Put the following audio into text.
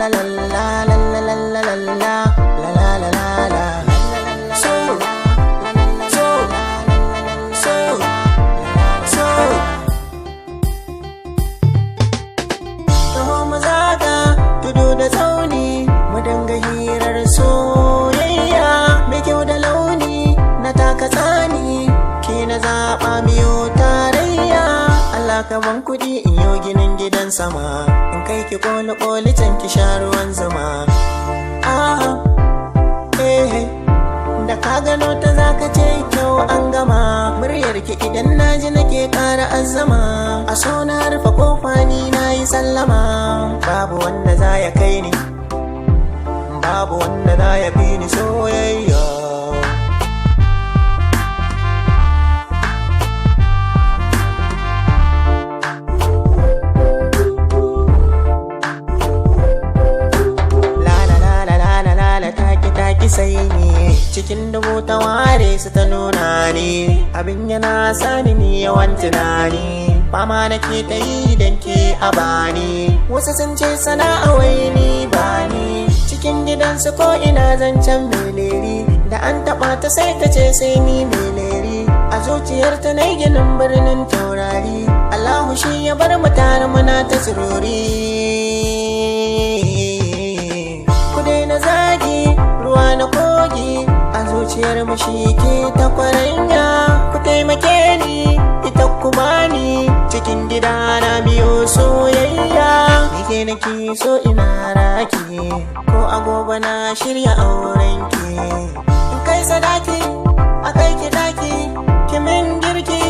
la la la la la la la la la la la la. So kaho mu zaga tudu da tsauni mu dinga hirar soyayya mai kyau da launi na taka tsani ke na zaɓa miyo tarayya. Allah ka ban kuɗi in yo ginin gidan sama in kai ki koli can ki sha ruwan zuma. Da ka gano ta zaka ce kyau an gama muryar ki idan naji nake ƙara azzama. A so na rufe kofa ni na yi sallama. Babu wanda za ya kai ni, babu wanda za ya fi ni soyayya. Taki sai ni cikin dubu ta ware su ta nuna ni abin yana sani ni yawan tunani. Fama nake ta yi don ke a bani. Wasu sun ce sana'a wai ni bani cikin gidansu ko ina zancen meleri. Da an taɓa ta sai ta ce sai ni meleri. A zuciyarta na ginin birnin taurari. Allahu shi ya bar mu tare muna ta sururi. Ku daina zagi ruwa na kogi a zuciyar mu shi ke ta kwaranya. Ku taimake ni ita kuma ni cikin gida na biyo soyayya. Nike nake so ina raki ko a gobe na shirya aurenki. In kai sadaki a kai ki daki ki min girki